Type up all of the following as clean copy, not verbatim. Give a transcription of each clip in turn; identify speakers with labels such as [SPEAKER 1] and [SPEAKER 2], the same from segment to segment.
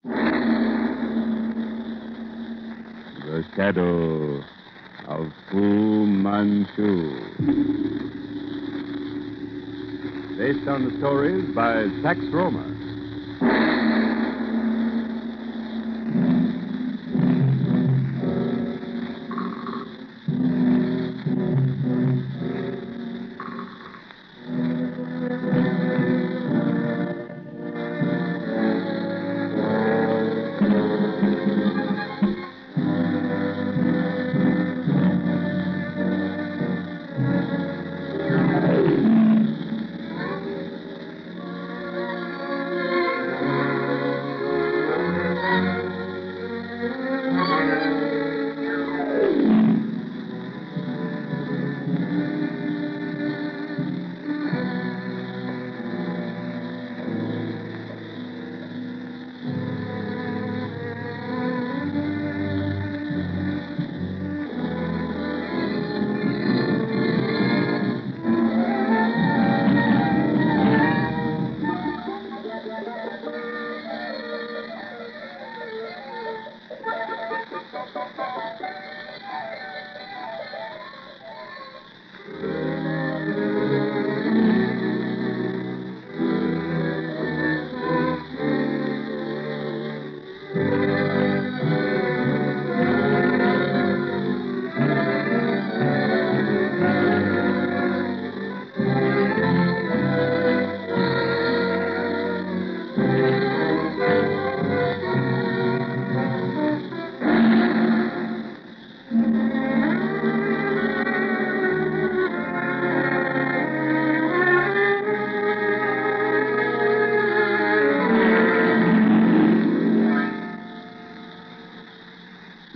[SPEAKER 1] The Shadow of Fu Manchu. Based on the stories by Sax Romer.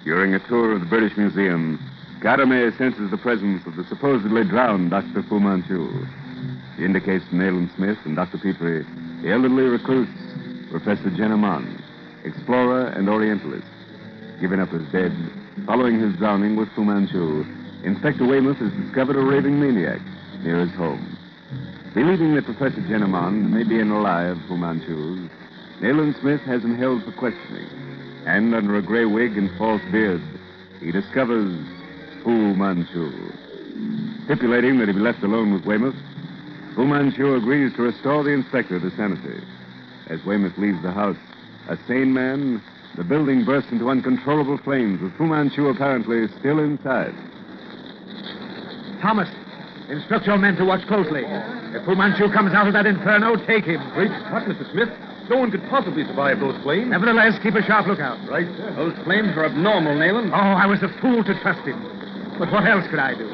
[SPEAKER 1] During a tour of the British Museum, Garame senses the presence of the supposedly drowned Dr. Fu Manchu. He indicates to Nayland Smith and Dr. Petrie the elderly recluse, Professor Jenneman, explorer and Orientalist. Given up as dead, following his drowning with Fu Manchu, Inspector Weymouth has discovered a raving maniac near his home. Believing that Professor Jenneman may be an ally of Fu Manchu's, Nayland Smith has him held for questioning. And under a gray wig and false beard, he discovers Fu Manchu. Stipulating that he be left alone with Weymouth, Fu Manchu agrees to restore the inspector to sanity. As Weymouth leaves the house, a sane man, the building bursts into uncontrollable flames, with Fu Manchu apparently still inside.
[SPEAKER 2] Thomas, instruct your men to watch closely. If Fu Manchu comes out of that inferno, take him.
[SPEAKER 3] Great Scott, Mr. Smith. No one could possibly survive those flames.
[SPEAKER 2] Nevertheless, keep a sharp lookout.
[SPEAKER 3] Right, sir. Those flames are abnormal, Nayland.
[SPEAKER 2] Oh, I was a fool to trust him. But what else could I do?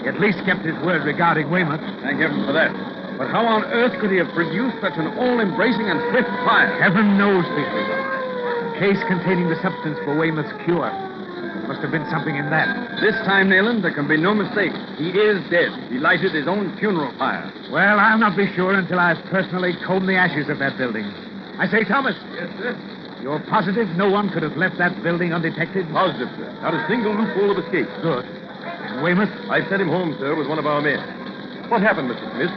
[SPEAKER 2] He at least kept his word regarding Weymouth.
[SPEAKER 3] Thank heaven for that. But how on earth could he have produced such an all-embracing and swift fire?
[SPEAKER 2] Heaven knows, Petrie. The case containing the substance for Weymouth's cure. There must have been something in that.
[SPEAKER 3] This time, Nayland, there can be no mistake. He is dead. He lighted his own funeral fire.
[SPEAKER 2] Well, I'll not be sure until I've personally combed the ashes of that building. I say, Thomas.
[SPEAKER 3] Yes, sir.
[SPEAKER 2] You're positive no one could have left that building undetected?
[SPEAKER 3] Positive, sir. Not a single loophole of escape.
[SPEAKER 2] Good. And Weymouth?
[SPEAKER 3] I sent him home, sir, with one of our men. What happened, Mr. Smith?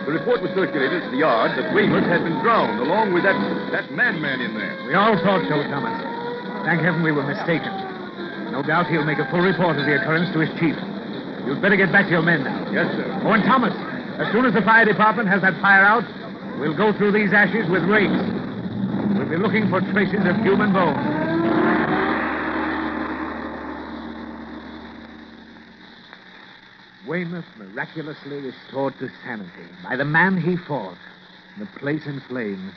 [SPEAKER 3] The report was circulated to the yard that Weymouth had been drowned, along with that madman in there.
[SPEAKER 2] We all thought so, Thomas. Thank heaven we were mistaken. No doubt he'll make a full report of the occurrence to his chief. You'd better get back to your men now.
[SPEAKER 3] Yes, sir.
[SPEAKER 2] Oh, and Thomas, as soon as the fire department has that fire out, we'll go through these ashes with rakes. We'll be looking for traces of human bone. Weymouth miraculously restored to sanity by the man he fought. The place in flames,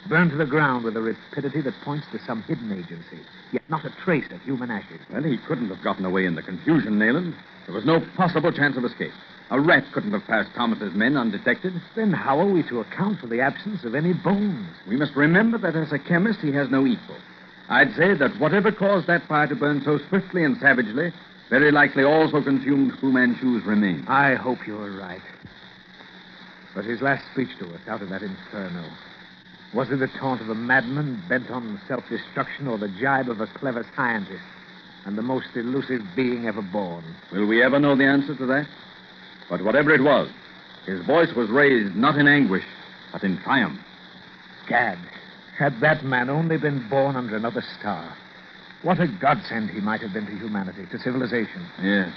[SPEAKER 2] burned to the ground with a rapidity that points to some hidden agency, yet not a trace of human ashes.
[SPEAKER 3] Well, he couldn't have gotten away in the confusion, Nayland. There was no possible chance of escape. A rat couldn't have passed Thomas's men undetected.
[SPEAKER 2] Then how are we to account for the absence of any bones?
[SPEAKER 3] We must remember that as a chemist, he has no equal. I'd say that whatever caused that fire to burn so swiftly and savagely very likely also consumed Fu Manchu's remains.
[SPEAKER 2] I hope you're right. But his last speech to us out of that inferno, was it the taunt of a madman bent on self-destruction or the jibe of a clever scientist and the most elusive being ever born?
[SPEAKER 3] Will we ever know the answer to that? But whatever it was, his voice was raised not in anguish, but in triumph.
[SPEAKER 2] Gad, Had that man only been born under another star, what a godsend he might have been to humanity, to civilization.
[SPEAKER 3] Yes.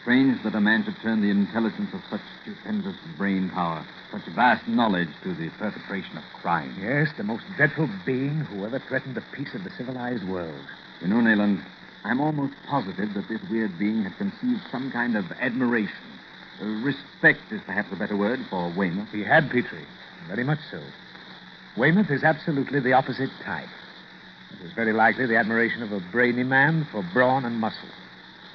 [SPEAKER 3] Strange that a man should turn the intelligence of such stupendous brain power, such vast knowledge to the perpetration of crime.
[SPEAKER 2] Yes, the most dreadful being who ever threatened the peace of the civilized world.
[SPEAKER 3] You know, Nayland, I'm almost positive that this weird being had conceived some kind of admiration. Respect is perhaps a better word for Weymouth.
[SPEAKER 2] He had, Petrie. Very much so. Weymouth is absolutely the opposite type. It was very likely the admiration of a brainy man for brawn and muscle.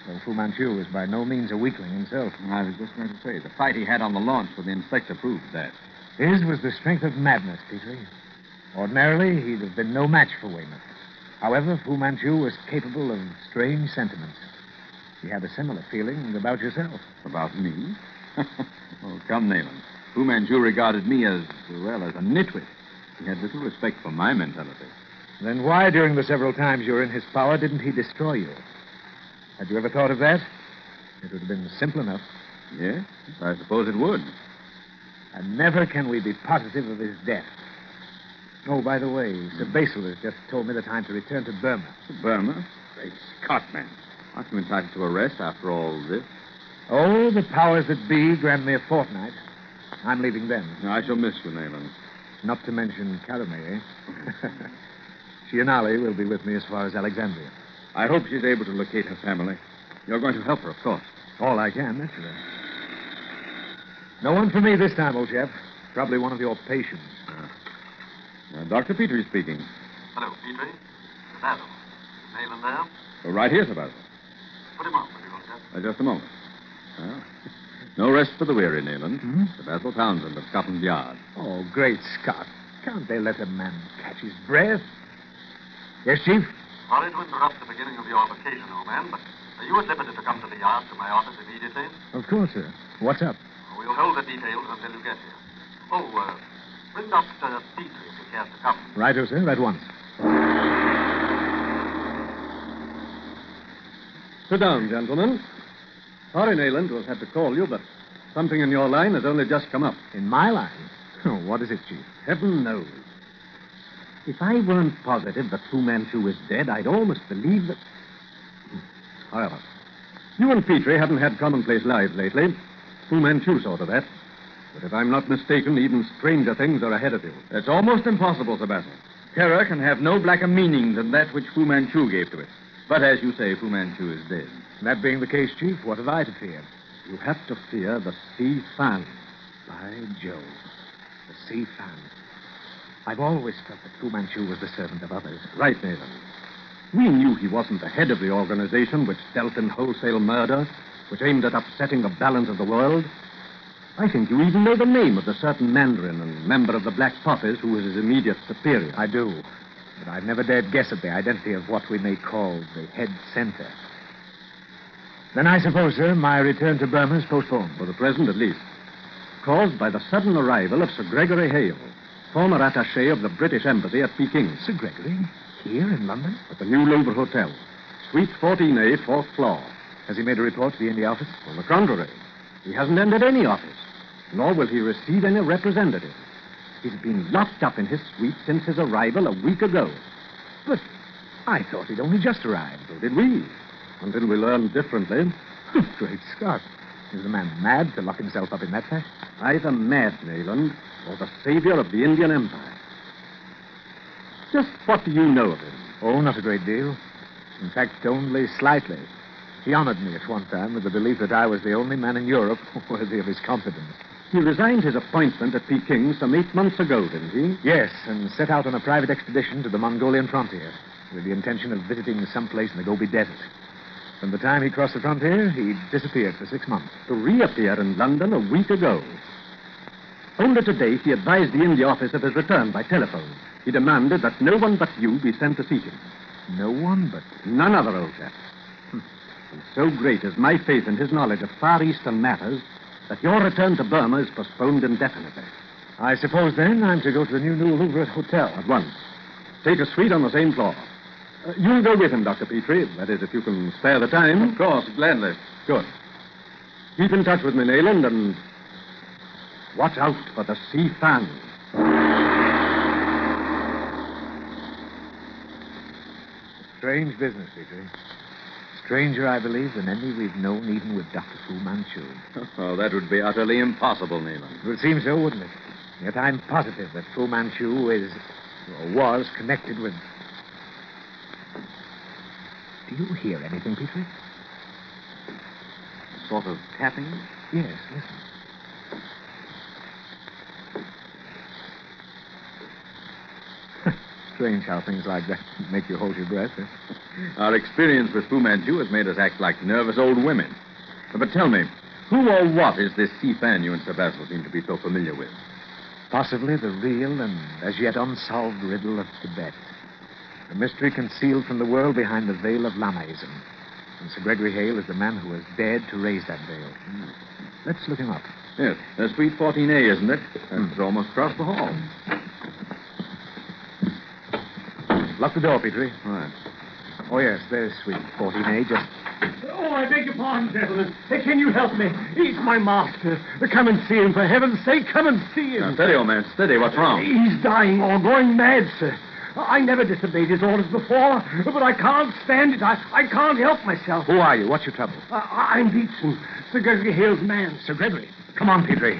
[SPEAKER 2] Though Fu Manchu was by no means a weakling himself.
[SPEAKER 3] I was just going to say, the fight he had on the launch with the inspector proved that.
[SPEAKER 2] His was the strength of madness, Petrie. Ordinarily, he'd have been no match for Weymouth. However, Fu Manchu was capable of strange sentiments. He had a similar feeling about yourself.
[SPEAKER 3] About me? Oh, come, Nayland. Fu Manchu regarded me as a nitwit. He had little respect for my mentality.
[SPEAKER 2] Then why, during the several times you were in his power, didn't he destroy you? Had you ever thought of that? It would have been simple enough.
[SPEAKER 3] Yes, I suppose it would.
[SPEAKER 2] And never can we be positive of his death. Oh, by the way, Sir Basil has just told me the time to return to Burma.
[SPEAKER 3] Burma? Great Scott, man. Aren't you entitled to a rest after all this?
[SPEAKER 2] Oh, the powers that be grant me a fortnight. I'm leaving then.
[SPEAKER 3] I shall miss you, Nayland.
[SPEAKER 2] Not to mention Caramay, eh? She and Ali will be with me as far as Alexandria.
[SPEAKER 3] I hope she's able to locate her family. You're going to help her, of course.
[SPEAKER 2] All I can, naturally. No one for me this time, old chap. Probably one of your patients.
[SPEAKER 3] Dr. Petrie speaking.
[SPEAKER 4] Hello, Petrie. Sir Basil. Is Nayland there?
[SPEAKER 3] Oh, right here, Sir Basil.
[SPEAKER 4] Put him on, will you, old chap?
[SPEAKER 3] Just a moment. Well, no rest for the weary, Nayland.
[SPEAKER 2] Hmm?
[SPEAKER 3] Sir Basil Townsend of Scotland Yard.
[SPEAKER 2] Oh, great Scott. Can't they let a man catch his breath? Yes, Chief?
[SPEAKER 4] Sorry to interrupt the beginning of your vacation, old man, but are you at liberty to come to the yard to my office immediately?
[SPEAKER 2] Of course, sir. What's up?
[SPEAKER 4] We'll hold the details until you get here. Oh, bring Dr. Petrie if he cares to come.
[SPEAKER 2] Righto, sir. At once.
[SPEAKER 3] Sit down, gentlemen. Sorry, Nayland, to have had to call you, but something in your line has only just come up.
[SPEAKER 2] In my line? Oh, what is it, Chief?
[SPEAKER 3] Heaven knows. If I weren't positive that Fu Manchu is dead, I'd almost believe that... However, you and Petrie haven't had commonplace lives lately. Fu Manchu saw to that. But if I'm not mistaken, even stranger things are ahead of you. It's almost impossible, Sir Basil. Terror can have no blacker meaning than that which Fu Manchu gave to it. But as you say, Fu Manchu is dead.
[SPEAKER 2] That being the case, Chief, what have I to fear?
[SPEAKER 3] You have to fear the Sifan.
[SPEAKER 2] By Jove. The Sifan. I've always felt that Fu Manchu was the servant of others.
[SPEAKER 3] Right, Nathan. We knew he wasn't the head of the organization which dealt in wholesale murder, which aimed at upsetting the balance of the world. I think you even know the name of the certain Mandarin and member of the Black Poppies who was his immediate superior.
[SPEAKER 2] I do. But I've never dared guess at the identity of what we may call the head center. Then I suppose, sir, my return to Burma is postponed.
[SPEAKER 3] For the present, at least. Caused by the sudden arrival of Sir Gregory Hale, former attaché of the British Embassy at Peking.
[SPEAKER 2] Sir Gregory? Here in London?
[SPEAKER 3] At the New Louvre Hotel. Suite 14A, fourth floor.
[SPEAKER 2] Has he made a report to the India office?
[SPEAKER 3] On the contrary. He hasn't entered any office, nor will he receive any representative. He's been locked up in his suite since his arrival a week ago.
[SPEAKER 2] But I thought he'd only just arrived.
[SPEAKER 3] So did we, until we learned differently.
[SPEAKER 2] Great Scott. Is the man mad to lock himself up in that fashion?
[SPEAKER 3] Either mad, Nayland, or the savior of the Indian Empire. Just what do you know of him?
[SPEAKER 2] Oh, not a great deal. In fact, only slightly. He honored me at one time with the belief that I was the only man in Europe worthy of his confidence.
[SPEAKER 3] He resigned his appointment at Peking some 8 months ago, didn't he?
[SPEAKER 2] Yes, and set out on a private expedition to the Mongolian frontier with the intention of visiting some place in the Gobi Desert. From the time he crossed the frontier, he disappeared for 6 months.
[SPEAKER 3] To reappear in London a week ago. Only today, he advised the India office of his return by telephone. He demanded that no one but you be sent to seek him.
[SPEAKER 2] No one but...
[SPEAKER 3] None other, old chap. And so great is my faith in his knowledge of Far Eastern matters that your return to Burma is postponed indefinitely.
[SPEAKER 2] I suppose, then, I'm to go to the New Louvre Hotel.
[SPEAKER 3] At once. Take a suite on the same floor. You'll go with him, Dr. Petrie. That is, if you can spare the time.
[SPEAKER 4] Of course, gladly.
[SPEAKER 3] Good. Keep in touch with me, Nayland, and watch out for the Sifan.
[SPEAKER 2] strange business, Petrie. Stranger, I believe, than any we've known, even with Dr. Fu Manchu.
[SPEAKER 3] Oh, that would be utterly impossible, Nayland.
[SPEAKER 2] It would seem so, wouldn't it? Yet I'm positive that Fu Manchu is, or was, connected with... Do you hear anything, Petrie?
[SPEAKER 3] Sort of tapping?
[SPEAKER 2] Yes, listen. Strange how things like that make you hold your breath. Eh?
[SPEAKER 3] Our experience with Fu Manchu has made us act like nervous old women. But tell me, who or what is this Sifan you and Sir Basil seem to be so familiar with?
[SPEAKER 2] Possibly the real and as yet unsolved riddle of Tibet. A mystery concealed from the world behind the veil of Lamaism. And Sir Gregory Hale is the man who has dared to raise that veil. Let's look him up.
[SPEAKER 3] Yes, Suite 14A, isn't it? It's almost across the hall.
[SPEAKER 2] Lock the door, Petrie.
[SPEAKER 3] Right.
[SPEAKER 2] Oh, yes, there's Suite 14A. Just...
[SPEAKER 5] Oh, I beg your pardon, gentlemen. Can you help me? He's my master. Come and see him, for heaven's sake. Come and see him.
[SPEAKER 3] Now, steady, old man, steady. What's wrong?
[SPEAKER 5] He's dying or going mad, sir. I never disobeyed his orders before, but I can't stand it. I can't help myself.
[SPEAKER 2] Who are you? What's your trouble?
[SPEAKER 5] I'm Beetson, Sir Gregory Hale's man.
[SPEAKER 2] Sir Gregory. Come on, Petrie.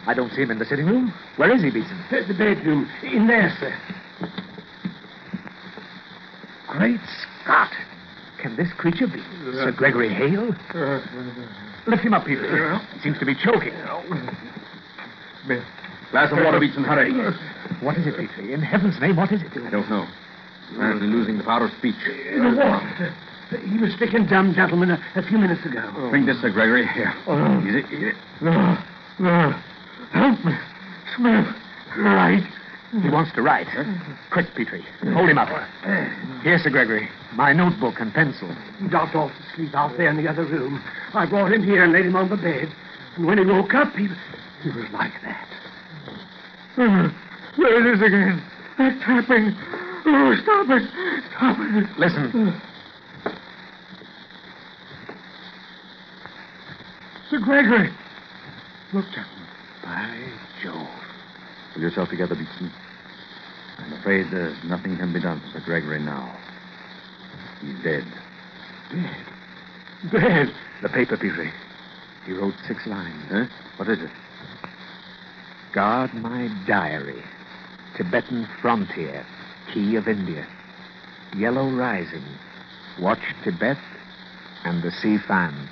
[SPEAKER 2] I don't see him in the sitting room. Where is he, Beetson?
[SPEAKER 5] The bedroom. In there, sir.
[SPEAKER 2] Great Scott! Can this creature be Sir Gregory Hale? Lift him up, Petrie. He seems to be choking.
[SPEAKER 3] Glass of water, Beetson, hurry.
[SPEAKER 2] What is it, Petrie? In heaven's name, what is it?
[SPEAKER 3] I don't know. Apparently losing the power of speech.
[SPEAKER 5] The water. He was stricken dumb, gentlemen, a few minutes ago.
[SPEAKER 3] Drink this, Sir Gregory. Here. Easy.
[SPEAKER 5] Help me. Smith. Right.
[SPEAKER 2] He wants to write. Quick, Petrie. Hold him up. Here, Sir Gregory. My notebook and pencil.
[SPEAKER 5] He dropped off to sleep out there in the other room. I brought him here and laid him on the bed. And when he woke up, he was like that. There it is again. That tapping. Oh, stop it. Stop it.
[SPEAKER 2] Listen.
[SPEAKER 5] Sir Gregory. Look, gentlemen.
[SPEAKER 2] By Jove.
[SPEAKER 3] Pull yourself together, Beetson. I'm afraid there's nothing can be done for Sir Gregory now. He's dead.
[SPEAKER 5] Dead.
[SPEAKER 2] The paper, Petrie. He wrote 6 lines.
[SPEAKER 3] Huh? What is it?
[SPEAKER 2] Guard my diary. Tibetan frontier. Key of India. Yellow rising. Watch Tibet and the Sifan.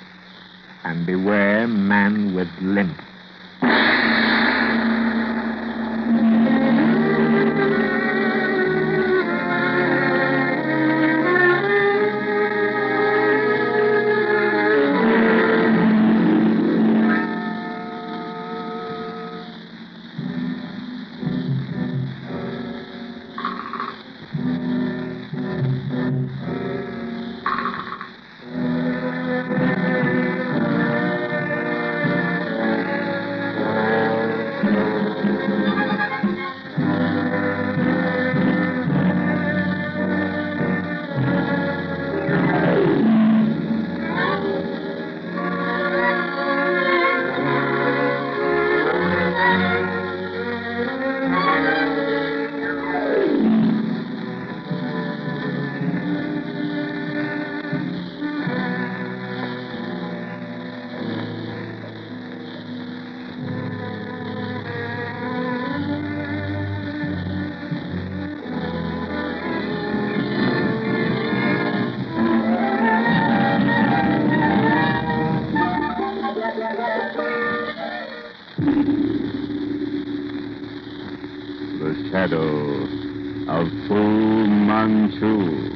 [SPEAKER 2] And beware man with limp.
[SPEAKER 1] The shadow of Fu Manchu.